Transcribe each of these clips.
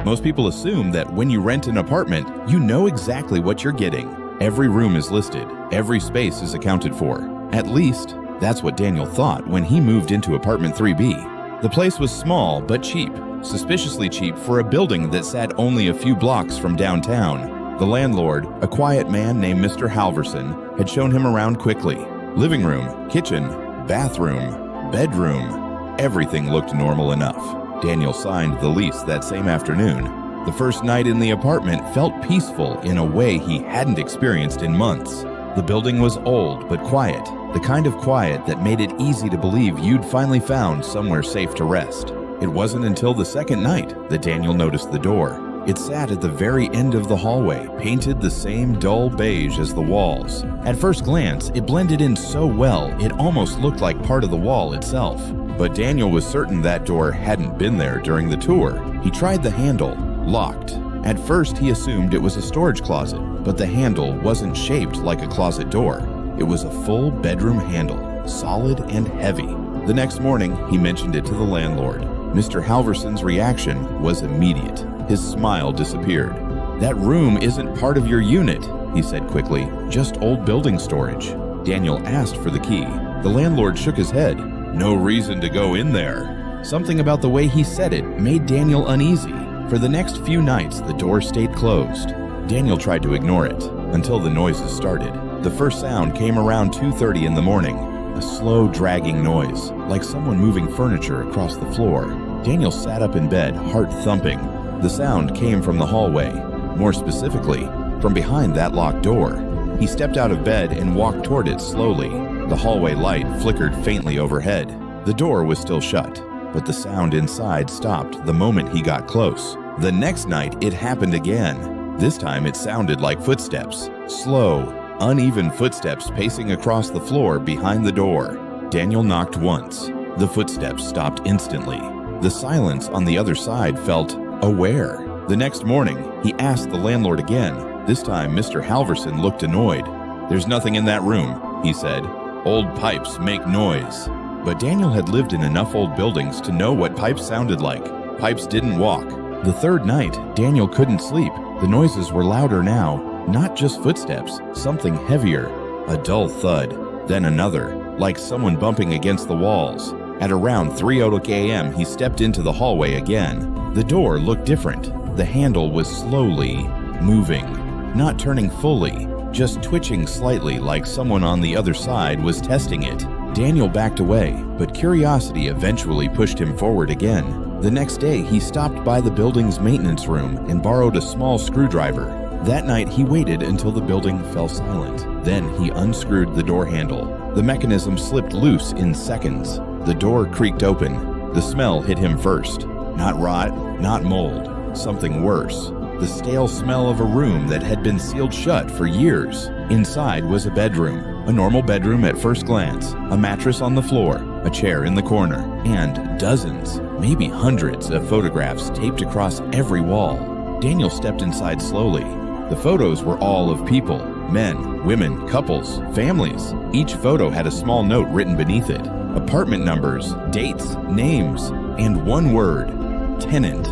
Most people assume that when you rent an apartment, you know exactly what you're getting. Every room is listed, every space is accounted for. At least, that's what Daniel thought when he moved into apartment 3B. The place was small but cheap, suspiciously cheap for a building that sat only a few blocks from downtown. The landlord, a quiet man named Mr. Halverson, had shown him around quickly. Living room, kitchen, bathroom, bedroom, everything looked normal enough. Daniel signed the lease that same afternoon. The first night in the apartment felt peaceful in a way he hadn't experienced in months. The building was old but quiet, the kind of quiet that made it easy to believe you'd finally found somewhere safe to rest. It wasn't until the second night that Daniel noticed the door. It sat at the very end of the hallway, painted the same dull beige as the walls. At first glance, it blended in so well it almost looked like part of the wall itself. But Daniel was certain that door hadn't been there during the tour. He tried the handle, locked. At first, he assumed it was a storage closet, but the handle wasn't shaped like a closet door. It was a full bedroom handle, solid and heavy. The next morning, he mentioned it to the landlord. Mr. Halverson's reaction was immediate. His smile disappeared. "That room isn't part of your unit," he said quickly, "just old building storage." Daniel asked for the key. The landlord shook his head. "No reason to go in there." Something about the way he said it made Daniel uneasy. For the next few nights, the door stayed closed. Daniel tried to ignore it until the noises started. The first sound came around 2:30 in the morning, a slow, dragging noise, like someone moving furniture across the floor. Daniel sat up in bed, heart thumping. The sound came from the hallway, more specifically, from behind that locked door. He stepped out of bed and walked toward it slowly. The hallway light flickered faintly overhead. The door was still shut, but the sound inside stopped the moment he got close. The next night, it happened again. This time it sounded like footsteps, slow, uneven footsteps pacing across the floor behind the door. Daniel knocked once. The footsteps stopped instantly. The silence on the other side felt aware. The next morning, he asked the landlord again. This time, Mr. Halverson looked annoyed. "There's nothing in that room," he said. "Old pipes make noise." But Daniel had lived in enough old buildings to know what pipes sounded like. Pipes didn't walk. The third night, Daniel couldn't sleep. The noises were louder now, not just footsteps, something heavier. A dull thud, then another, like someone bumping against the walls. At around 3:00 a.m., he stepped into the hallway again. The door looked different. The handle was slowly moving, not turning fully, just twitching slightly like someone on the other side was testing it. Daniel backed away, but curiosity eventually pushed him forward again. The next day, he stopped by the building's maintenance room and borrowed a small screwdriver. That night, he waited until the building fell silent. Then he unscrewed the door handle. The mechanism slipped loose in seconds. The door creaked open. The smell hit him first. Not rot, not mold, something worse. The stale smell of a room that had been sealed shut for years. Inside was a bedroom, a normal bedroom at first glance, a mattress on the floor, a chair in the corner, and dozens, maybe hundreds of photographs taped across every wall. Daniel stepped inside slowly. The photos were all of people, men, women, couples, families. Each photo had a small note written beneath it. Apartment numbers, dates, names, and one word, tenant.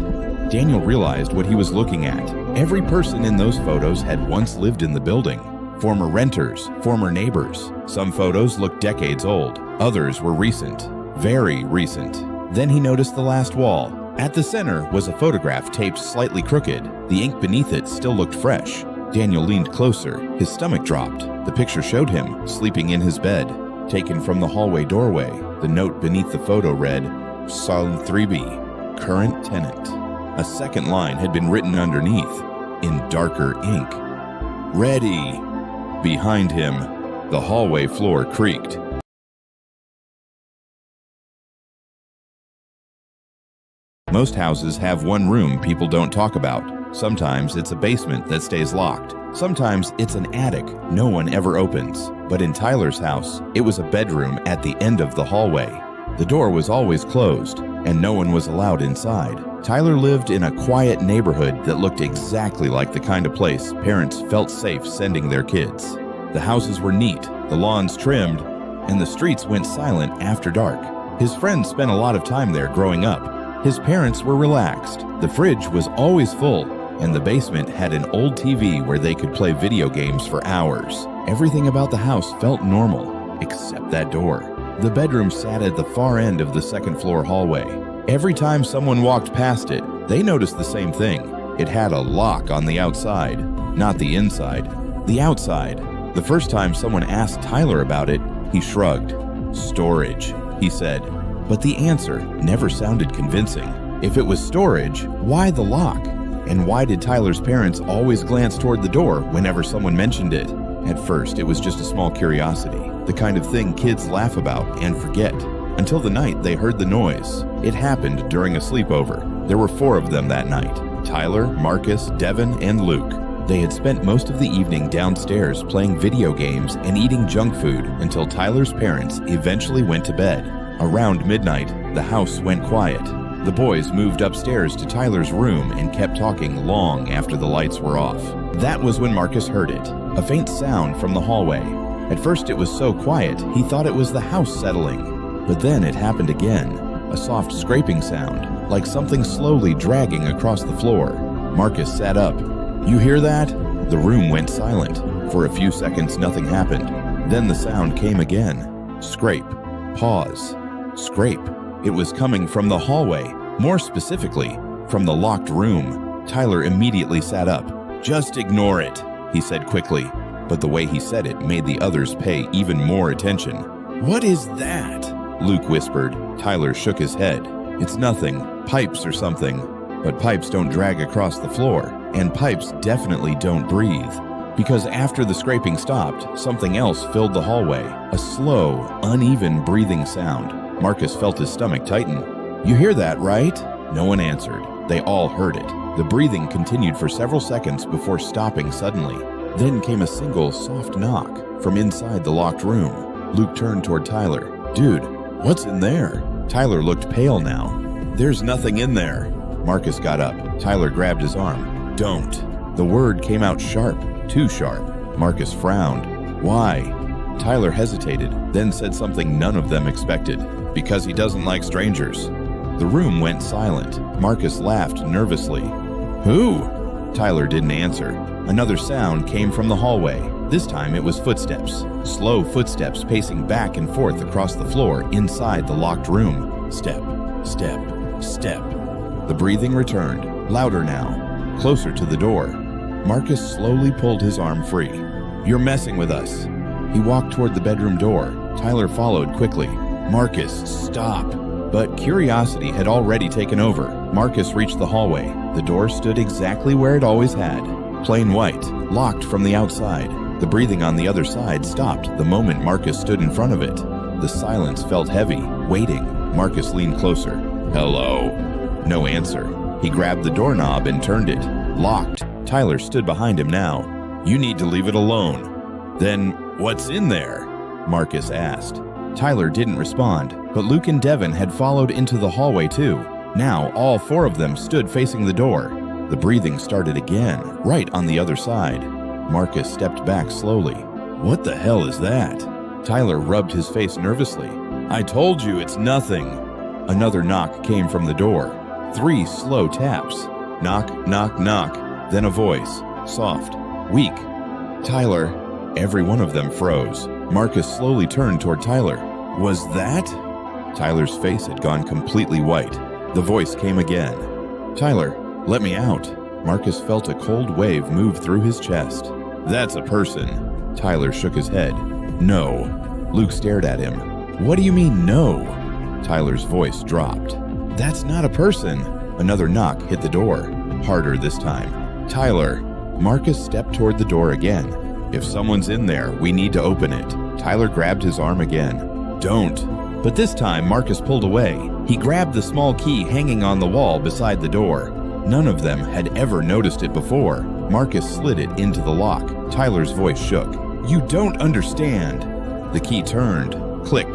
Daniel realized what he was looking at. Every person in those photos had once lived in the building. Former renters, former neighbors. Some photos looked decades old. Others were recent, very recent. Then he noticed the last wall. At the center was a photograph taped slightly crooked. The ink beneath it still looked fresh. Daniel leaned closer. His stomach dropped. The picture showed him sleeping in his bed. Taken from the hallway doorway, the note beneath the photo read, Solid 3B, current tenant. A second line had been written underneath, in darker ink. Ready. Behind him, the hallway floor creaked. Most houses have one room people don't talk about. Sometimes it's a basement that stays locked. Sometimes it's an attic no one ever opens. But in Tyler's house, it was a bedroom at the end of the hallway. The door was always closed, and no one was allowed inside. Tyler lived in a quiet neighborhood that looked exactly like the kind of place parents felt safe sending their kids. The houses were neat, the lawns trimmed, and the streets went silent after dark. His friends spent a lot of time there growing up. His parents were relaxed. The fridge was always full, and the basement had an old TV where they could play video games for hours. Everything about the house felt normal, except that door. The bedroom sat at the far end of the second-floor hallway. Every time someone walked past it, they noticed the same thing. It had a lock on the outside, not the inside, the outside. The first time someone asked Tyler about it, he shrugged. "Storage," he said. But the answer never sounded convincing. If it was storage, why the lock? And why did Tyler's parents always glance toward the door whenever someone mentioned it? At first, it was just a small curiosity, the kind of thing kids laugh about and forget, until the night they heard the noise. It happened during a sleepover. There were 4 of them that night: Tyler, Marcus, Devin, and Luke. They had spent most of the evening downstairs playing video games and eating junk food until Tyler's parents eventually went to bed. Around midnight, the house went quiet. The boys moved upstairs to Tyler's room and kept talking long after the lights were off. That was when Marcus heard it, a faint sound from the hallway. At first it was so quiet, he thought it was the house settling. But then it happened again, a soft scraping sound, like something slowly dragging across the floor. Marcus sat up. "You hear that?" The room went silent. For a few seconds, nothing happened. Then the sound came again. Scrape. Pause. Scrape. It was coming from the hallway, more specifically, from the locked room. Tyler immediately sat up. "Just ignore it," he said quickly, but the way he said it made the others pay even more attention. "What is that?" Luke whispered. Tyler shook his head. "It's nothing. Pipes or something." But pipes don't drag across the floor, and pipes definitely don't breathe. Because after the scraping stopped, something else filled the hallway, a slow, uneven breathing sound. Marcus felt his stomach tighten. "You hear that, right?" No one answered. They all heard it. The breathing continued for several seconds before stopping suddenly. Then came a single soft knock from inside the locked room. Luke turned toward Tyler. "Dude, what's in there?" Tyler looked pale now. "There's nothing in there." Marcus got up. Tyler grabbed his arm. "Don't." The word came out sharp, too sharp. Marcus frowned. "Why?" Tyler hesitated, then said something none of them expected. "Because he doesn't like strangers." The room went silent. Marcus laughed nervously. "Who?" Tyler didn't answer. Another sound came from the hallway. This time it was footsteps. Slow footsteps pacing back and forth across the floor inside the locked room. Step, step, step. The breathing returned, louder now, closer to the door. Marcus slowly pulled his arm free. "You're messing with us." He walked toward the bedroom door. Tyler followed quickly. "Marcus, stop." But curiosity had already taken over. Marcus reached the hallway. The door stood exactly where it always had. Plain white, locked from the outside. The breathing on the other side stopped the moment Marcus stood in front of it. The silence felt heavy, waiting. Marcus leaned closer. "Hello." No answer. He grabbed the doorknob and turned it. Locked. Tyler stood behind him now. "You need to leave it alone." "Then what's in there?" Marcus asked. Tyler didn't respond, but Luke and Devin had followed into the hallway too. Now all 4 of them stood facing the door. The breathing started again, right on the other side. Marcus stepped back slowly. "What the hell is that?" Tyler rubbed his face nervously. "I told you it's nothing." Another knock came from the door. 3 slow taps. Knock, knock, knock. Then a voice, soft, weak. "Tyler." Every one of them froze. Marcus slowly turned toward Tyler. "Was that?" Tyler's face had gone completely white. The voice came again. "Tyler, let me out." Marcus felt a cold wave move through his chest. "That's a person." Tyler shook his head. "No." Luke stared at him. "What do you mean, no?" Tyler's voice dropped. "That's not a person." Another knock hit the door, harder this time. "Tyler." Marcus stepped toward the door again. "If someone's in there, we need to open it." Tyler grabbed his arm again. "Don't." But this time, Marcus pulled away. He grabbed the small key hanging on the wall beside the door. None of them had ever noticed it before. Marcus slid it into the lock. Tyler's voice shook. "You don't understand." The key turned. Click.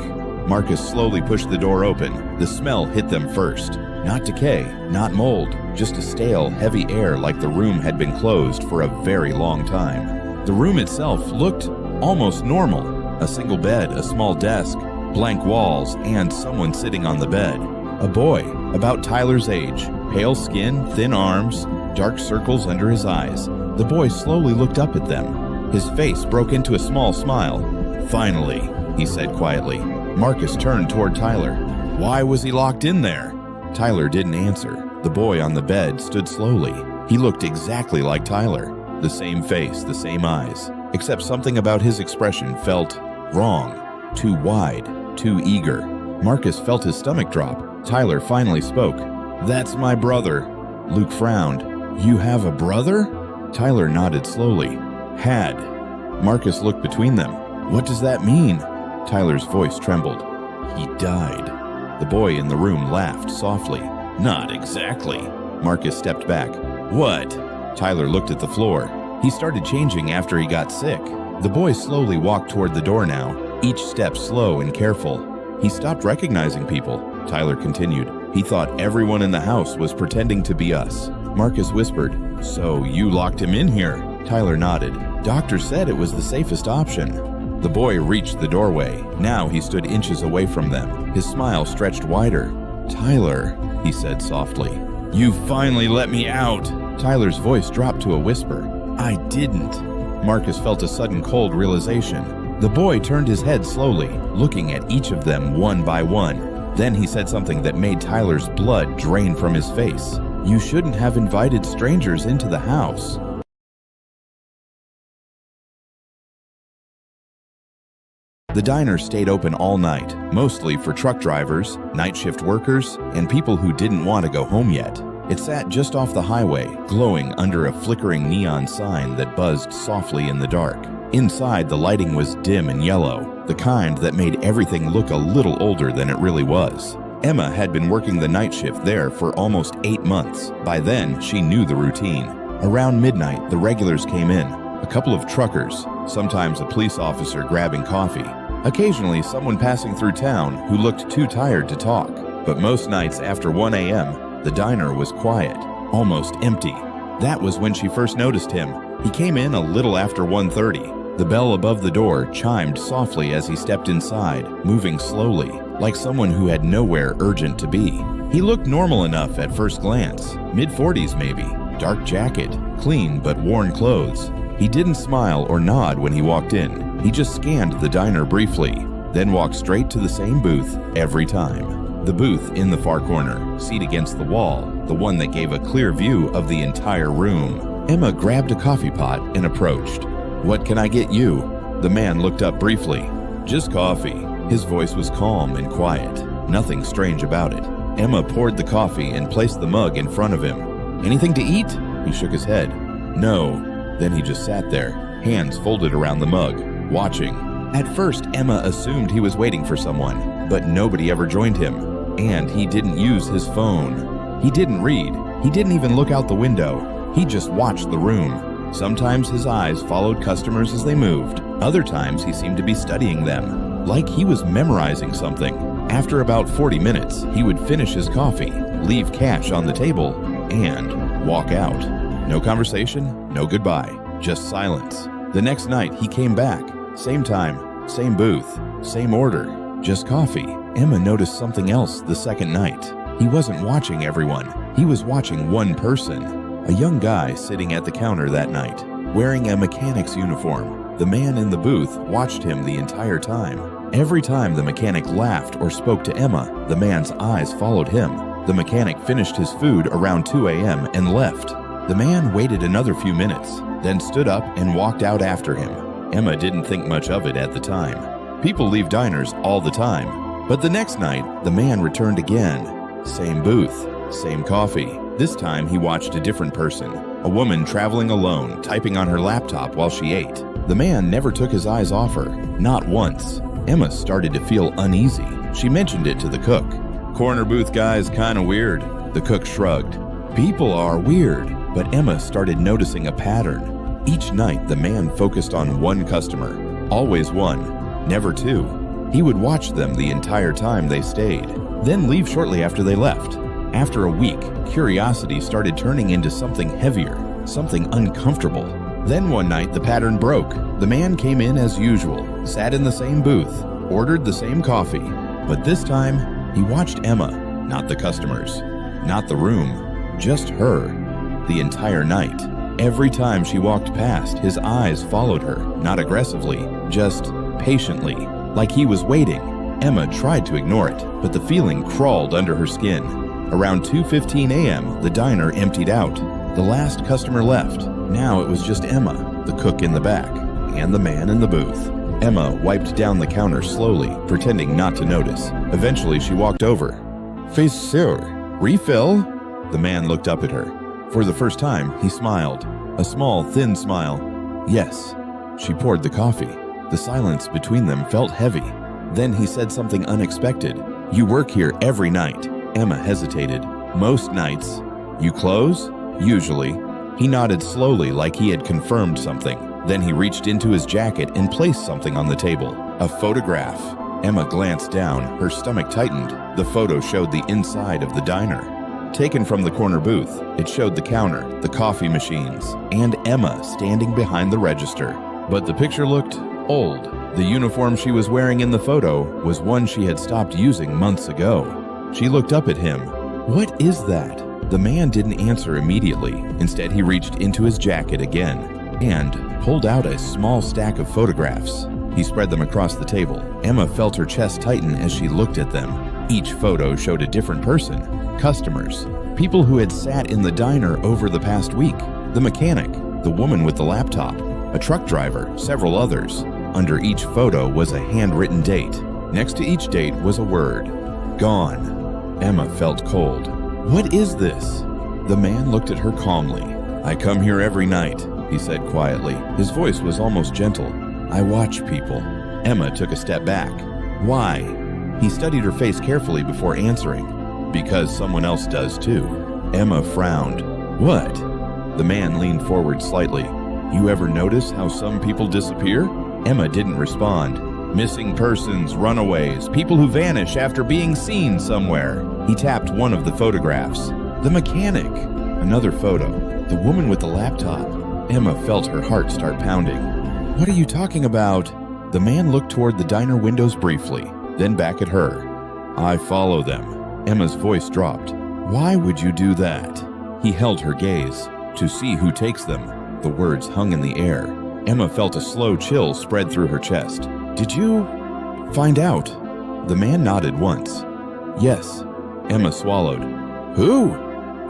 Marcus slowly pushed the door open. The smell hit them first. Not decay, not mold, just a stale, heavy air like the room had been closed for a very long time. The room itself looked almost normal. A single bed, a small desk, blank walls, and someone sitting on the bed. A boy, about Tyler's age, pale skin, thin arms, dark circles under his eyes. The boy slowly looked up at them. His face broke into a small smile. "Finally," he said quietly. Marcus turned toward Tyler. "Why was he locked in there?" Tyler didn't answer. The boy on the bed stood slowly. He looked exactly like Tyler. The same face, the same eyes, except something about his expression felt wrong, too wide, too eager. Marcus felt his stomach drop. Tyler finally spoke. "That's my brother." Luke frowned. "You have a brother?" Tyler nodded slowly. "Had." Marcus looked between them. "What does that mean?" Tyler's voice trembled. "He died." The boy in the room laughed softly. "Not exactly." Marcus stepped back. "What?" Tyler looked at the floor. "He started changing after he got sick." The boy slowly walked toward the door now, each step slow and careful. "He stopped recognizing people," Tyler continued. "He thought everyone in the house was pretending to be us." Marcus whispered, "So you locked him in here?" Tyler nodded. "Doctor said it was the safest option." The boy reached the doorway. Now he stood inches away from them. His smile stretched wider. "Tyler," he said softly. "You finally let me out." Tyler's voice dropped to a whisper. "I didn't." Marcus felt a sudden cold realization. The boy turned his head slowly, looking at each of them one by one. Then he said something that made Tyler's blood drain from his face. "You shouldn't have invited strangers into the house." The diner stayed open all night, mostly for truck drivers, night shift workers, and people who didn't want to go home yet. It sat just off the highway, glowing under a flickering neon sign that buzzed softly in the dark. Inside, the lighting was dim and yellow, the kind that made everything look a little older than it really was. Emma had been working the night shift there for almost 8 months. By then, she knew the routine. Around midnight, the regulars came in. A couple of truckers, sometimes a police officer grabbing coffee. Occasionally, someone passing through town who looked too tired to talk. But most nights after 1 a.m., the diner was quiet, almost empty. That was when she first noticed him. He came in a little after 1:30. The bell above the door chimed softly as he stepped inside, moving slowly, like someone who had nowhere urgent to be. He looked normal enough at first glance, mid-40s maybe, dark jacket, clean but worn clothes. He didn't smile or nod when he walked in. He just scanned the diner briefly, then walked straight to the same booth every time. The booth in the far corner, seat against the wall, the one that gave a clear view of the entire room. Emma grabbed a coffee pot and approached. "What can I get you?" The man looked up briefly. "Just coffee." His voice was calm and quiet, nothing strange about it. Emma poured the coffee and placed the mug in front of him. "Anything to eat?" He shook his head. "No." Then he just sat there, hands folded around the mug, watching. At first, Emma assumed he was waiting for someone, but nobody ever joined him. And he didn't use his phone. He didn't read. He didn't even look out the window. He just watched the room. Sometimes his eyes followed customers as they moved. Other times he seemed to be studying them, like he was memorizing something. After about 40 minutes, he would finish his coffee, leave cash on the table, and walk out. No conversation, no goodbye, just silence. The next night he came back. Same time, same booth, same order, just coffee. Emma noticed something else the second night. He wasn't watching everyone. He was watching one person. A young guy sitting at the counter that night, wearing a mechanic's uniform. The man in the booth watched him the entire time. Every time the mechanic laughed or spoke to Emma, the man's eyes followed him. The mechanic finished his food around 2 a.m. and left. The man waited another few minutes, then stood up and walked out after him. Emma didn't think much of it at the time. People leave diners all the time. But the next night, the man returned again. Same booth, same coffee. This time he watched a different person, a woman traveling alone, typing on her laptop while she ate. The man never took his eyes off her, not once. Emma started to feel uneasy. She mentioned it to the cook. "Corner booth guy's kinda weird." The cook shrugged. "People are weird." But Emma started noticing a pattern. Each night, the man focused on one customer, always one, never two. He would watch them the entire time they stayed, then leave shortly after they left. After a week, curiosity started turning into something heavier, something uncomfortable. Then one night, the pattern broke. The man came in as usual, sat in the same booth, ordered the same coffee. But this time, he watched Emma. Not the customers. Not the room. Just her. The entire night. Every time she walked past, his eyes followed her, not aggressively, just patiently, like he was waiting. Emma tried to ignore it, but the feeling crawled under her skin. Around 2:15 a.m., the diner emptied out. The last customer left. Now it was just Emma, the cook in the back, and the man in the booth. Emma wiped down the counter slowly, pretending not to notice. Eventually, she walked over. "Fais sûr. Refill?" The man looked up at her. For the first time, he smiled. A small, thin smile. "Yes." She poured the coffee. The silence between them felt heavy. Then he said something unexpected. "You work here every night." Emma hesitated. "Most nights." "You close?" "Usually." He nodded slowly like he had confirmed something. Then he reached into his jacket and placed something on the table. A photograph. Emma glanced down. Her stomach tightened. The photo showed the inside of the diner. Taken from the corner booth, it showed the counter, the coffee machines, and Emma standing behind the register. But the picture looked old. The uniform she was wearing in the photo was one she had stopped using months ago. She looked up at him. "What is that?" The man didn't answer immediately. Instead, he reached into his jacket again and pulled out a small stack of photographs. He spread them across the table. Emma felt her chest tighten as she looked at them. Each photo showed a different person. Customers. People who had sat in the diner over the past week. The mechanic. The woman with the laptop. A truck driver. Several others. Under each photo was a handwritten date. Next to each date was a word. Gone. Emma felt cold. "What is this?" The man looked at her calmly. "I come here every night," he said quietly. His voice was almost gentle. "I watch people." Emma took a step back. "Why?" He studied her face carefully before answering. "Because someone else does too." Emma frowned. "What?" The man leaned forward slightly. "You ever notice how some people disappear?" Emma didn't respond. "Missing persons, runaways, people who vanish after being seen somewhere." He tapped one of the photographs. "The mechanic." Another photo. "The woman with the laptop." Emma felt her heart start pounding. "What are you talking about?" The man looked toward the diner windows briefly, then back at her. "I follow them." Emma's voice dropped. "Why would you do that?" He held her gaze. "To see who takes them." The words hung in the air. Emma felt a slow chill spread through her chest. "Did you find out?" The man nodded once. "Yes." Emma swallowed. "Who?"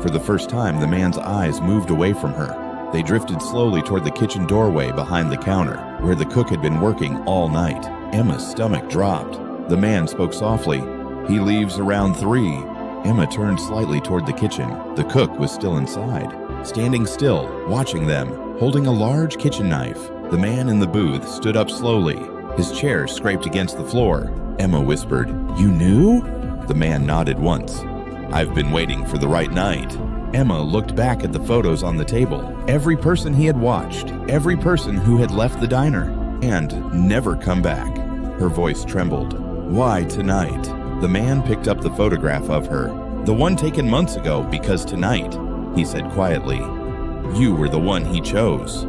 For the first time, the man's eyes moved away from her. They drifted slowly toward the kitchen doorway behind the counter, where the cook had been working all night. Emma's stomach dropped. The man spoke softly. "He leaves around 3. Emma turned slightly toward the kitchen. The cook was still inside, standing still, watching them, holding a large kitchen knife. The man in the booth stood up slowly. His chair scraped against the floor. Emma whispered, "You knew?" The man nodded once. "I've been waiting for the right night." Emma looked back at the photos on the table. Every person he had watched, every person who had left the diner, and never come back. Her voice trembled. "Why tonight?" The man picked up the photograph of her. "The one taken months ago, because tonight," he said quietly. "You were the one he chose."